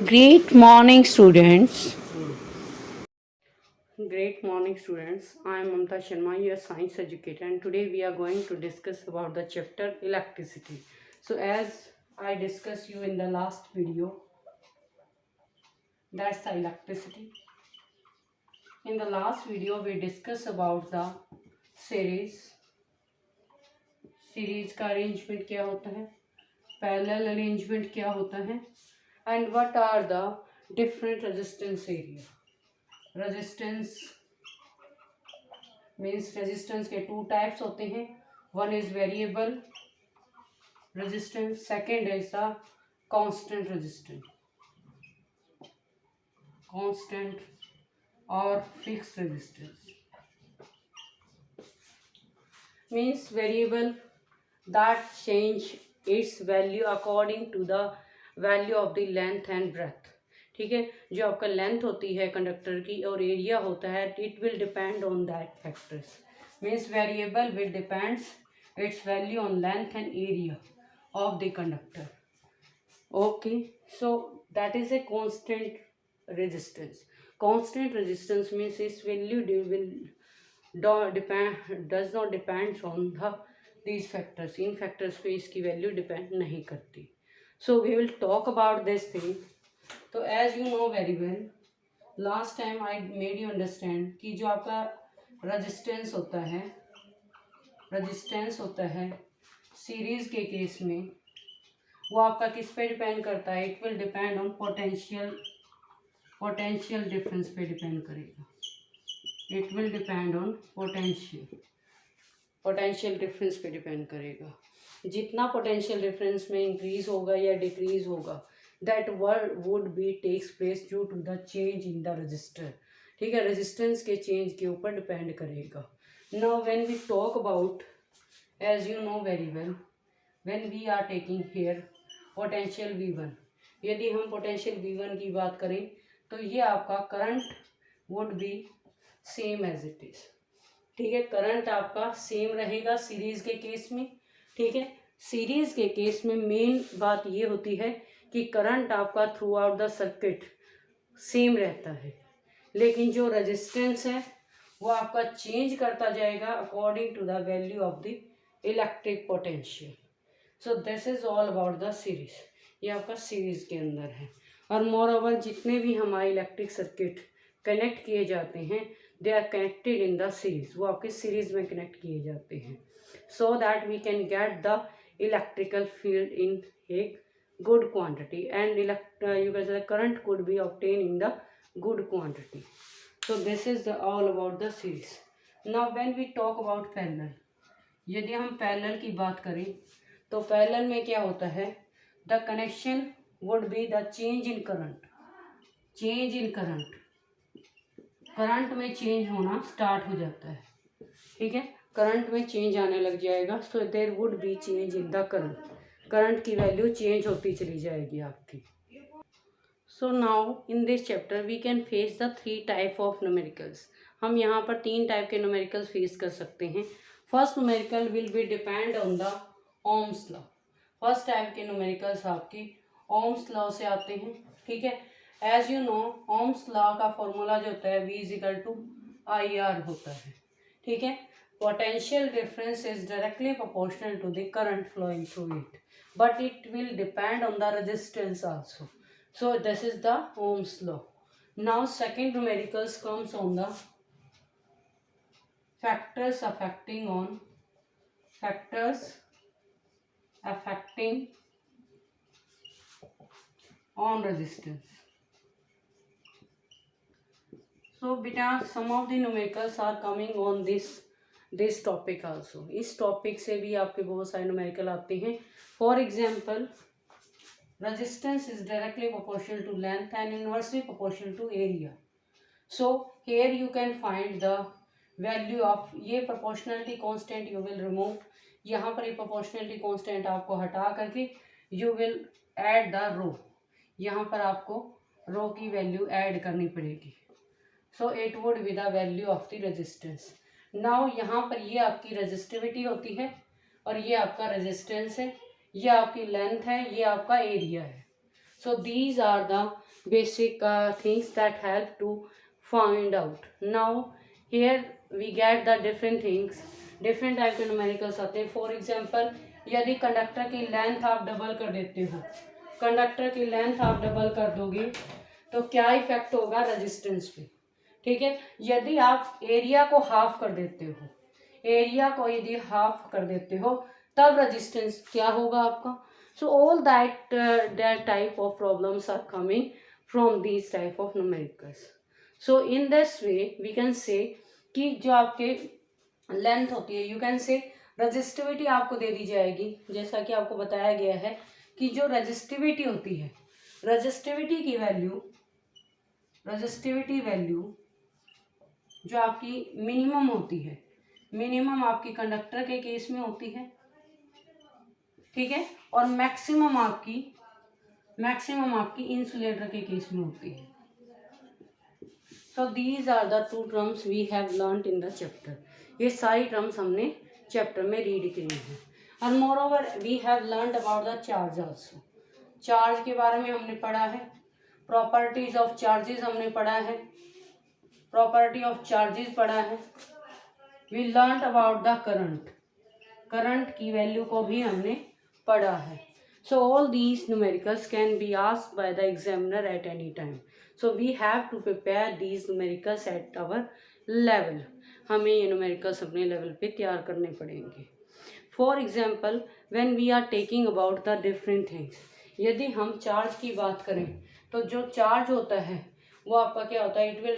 Great morning, students. Great morning, students. I am Mamta Sharma, your science educator, and today we are going to discuss about the chapter electricity. So, as I discussed you in the last video, that's the electricity. In the last video, we discussed about the series. Series का arrangement क्या होता है, parallel arrangement क्या होता है, and what are the different resistance area. Resistance means resistance के two types होते हैं. One is variable resistance, second is the constant resistance, constant और fix resistance. Means variable that change its value according to the value of the length and breadth. ठीक है, जो आपका length होती है कंडक्टर की और एरिया होता है, it will depend on that factors. Means variable will depends its value on length and area of the conductor. Okay, so that is a constant resistance. Constant resistance means its value will does not depends on the these factors. इन factors पे इसकी value depend नहीं करती. So we will talk about this thing. तो as you know very well, last time I made you understand कि जो आपका resistance होता है सीरीज के केस में, वो आपका किस पे डिपेंड करता है. It will depend on potential difference पे डिपेंड करेगा. It will depend on potential difference पे डिपेंड करेगा. जितना पोटेंशियल डिफरेंस में इंक्रीज होगा या डिक्रीज होगा, that word would be takes place due to the change in the register. ठीक है, रेजिस्टेंस के चेंज के ऊपर डिपेंड करेगा. Now when we talk about, as you know very well, when we are taking here potential V1, यदि हम potential V1 की बात करें तो ये आपका current would be same as it is. ठीक है, करंट आपका सेम रहेगा सीरीज के केस में. ठीक है, सीरीज के केस में मेन बात ये होती है कि करंट आपका through out the circuit same रहता है, लेकिन जो रेजिस्टेंस है वो आपका चेंज करता जाएगा according to the value of the electric potential. So this is all about the series. ये आपका सीरीज के अंदर है. और मोर ओवर जितने भी हमारे इलेक्ट्रिक सर्किट कनेक्ट किए जाते हैं, they are connected in the series. वो आपके सीरीज में कनेक्ट किए जाते हैं, so that we can get the electrical field in a good quantity and you can say current could be obtain in the good quantity. So this is all about the series. Now when we talk about parallel, यदि हम parallel की बात करें तो parallel में क्या होता है, the connection would be the change in current. Change in current में चेंज होना स्टार्ट हो जाता है. ठीक है, करंट में चेंज आने लग जाएगा. So there would be change in the current की वैल्यू चेंज होती चली जाएगी आपकी. So now in this chapter we can face the 3 type of numericals. हम यहाँ पर 3 टाइप के न्यूमेरिकल्स फेस कर सकते हैं. First numerical will be depend on the Ohm's law. First type के न्यूमेरिकल्स आपकी ओम्स लॉ से आते हैं. ठीक है, as you know Ohm's law का फॉर्मूला जो होता है V इजिकल टू IR होता है. ठीक है, potential difference is directly proportional to the current flowing through it, but it will depend on the resistance also. So this is the Ohm's law. Now second numericals comes on the factors affecting on resistance. So beta some of the numericals are coming on this topic also. इस topic से भी आपके बहुत सारे numerical आते हैं. For example, resistance is directly proportional to length and inversely proportional to area. So here you can find the value of ये proportionality constant you will remove. यहाँ पर ये proportionality constant आपको हटा करके you will add the rho. यहाँ पर आपको rho की वैल्यू ऐड करनी पड़ेगी. So it would be the value of the resistance. Now यहाँ पर ये आपकी रेजिस्टिविटी होती है और ये आपका रेजिस्टेंस है, ये आपकी लेंथ है, ये आपका एरिया है. So these are the basic things that help to find out. Now here we get the different things, different type के न्यूमेरिकल्स आते हैं. फॉर एग्जाम्पल यदि कंडक्टर की लेंथ आप डबल कर देते हो, कंडक्टर की लेंथ आप डबल कर दोगे तो क्या इफेक्ट होगा रेजिस्टेंस पे. ठीक है, यदि आप एरिया को हाफ कर देते हो, एरिया को यदि हाफ कर देते हो तब रेजिस्टेंस क्या होगा आपका. So all that type of problems are coming from this type of numericals. So in this way we can say कि जो आपके लेंथ होती है, यू कैन से रजिस्टिविटी आपको दे दी जाएगी. जैसा कि आपको बताया गया है कि जो रजिस्टिविटी होती है, रजिस्टिविटी की वैल्यू, रजिस्टिविटी वैल्यू जो आपकी मिनिमम होती है, मिनिमम आपकी कंडक्टर के केस में होती है. ठीक है, और मैक्सिमम आपकी इंसुलेटर के केस में होती है. So these are the two terms we have learned in the chapter. ये सारी टर्म्स हमने चैप्टर में रीड किए हैं. और moreover we have learned about the charge also. Charge के बारे में हमने पढ़ा है, प्रॉपर्टीज ऑफ चार्जेस हमने पढ़ा है, प्रॉपर्टी ऑफ चार्जेस पढ़ा है. We learn about the current, current की वैल्यू को भी हमने पढ़ा है. So all these numericals can be asked by the examiner at any time. So we have to prepare these numericals at our level. हमें ये न्यूमेरिकल्स अपने level पे तैयार करने पड़ेंगे. For example when we are taking about the different things, यदि हम charge की बात करें तो जो चार्ज होता है वो आपका क्या होता है, it will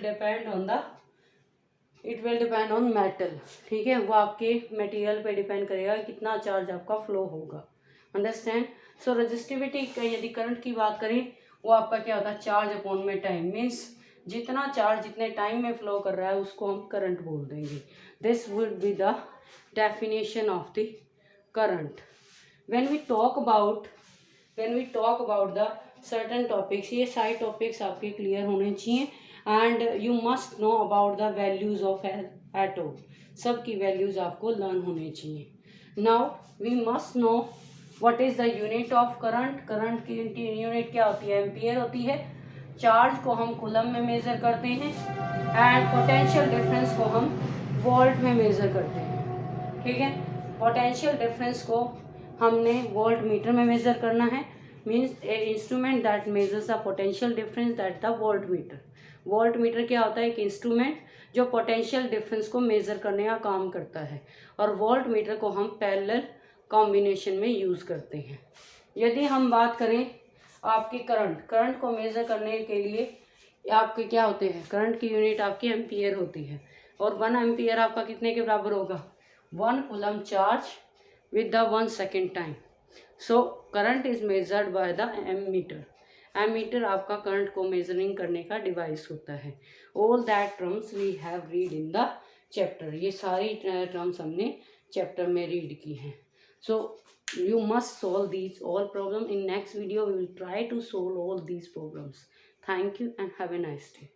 depend on metal. ठीक है, वो आपके मटेरियल पे डिपेंड करेगा कितना चार्ज आपका फ्लो होगा. अंडरस्टैंड. सो रेजिस्टिविटी का यदि करंट की बात करें वो आपका क्या होता है, चार्ज अपॉन में टाइम. मीन्स जितना चार्ज जितने टाइम में फ्लो कर रहा है उसको हम करंट बोल देंगे. This would be the definition of the current. When we talk about the certain topics, ये सारे टॉपिक्स आपके क्लियर होने चाहिए. And you must know about the values of atom. सब की वैल्यूज आपको लर्न होने चाहिए. Now we must know what is the unit of current. Current की यूनिट क्या होती है, एम्पियर होती है. चार्ज को हम कूलम में मेजर करते हैं एंड पोटेंशियल डिफरेंस को हम वोल्ट में मेजर करते हैं. ठीक है, पोटेंशियल डिफरेंस को हमने वोल्ट मीटर में मेजर करना है. Means A instrument that measures the potential difference that the volt meter. Volt meter क्या होता है, एक इंस्ट्रूमेंट जो पोटेंशियल डिफरेंस को मेजर करने का काम करता है. और वोल्ट मीटर को हम पैरेलल कॉम्बिनेशन में यूज़ करते हैं. यदि हम बात करें आपके करंट को मेजर करने के लिए आपके क्या होते हैं, करंट की यूनिट आपकी एम्पियर होती है. और 1 एम्पियर आपका कितने के बराबर होगा, 1 coulomb charge with the 1 second time. So current is measured by the ammeter. Ammeter आपका करंट को मेजरिंग करने का डिवाइस होता है. All that terms we have read in the chapter. ये सारी टर्म्स हमने चैप्टर में रीड की हैं. सो you must solve these all problem. In next video we will try to solve all these problems. Thank you and have a nice day.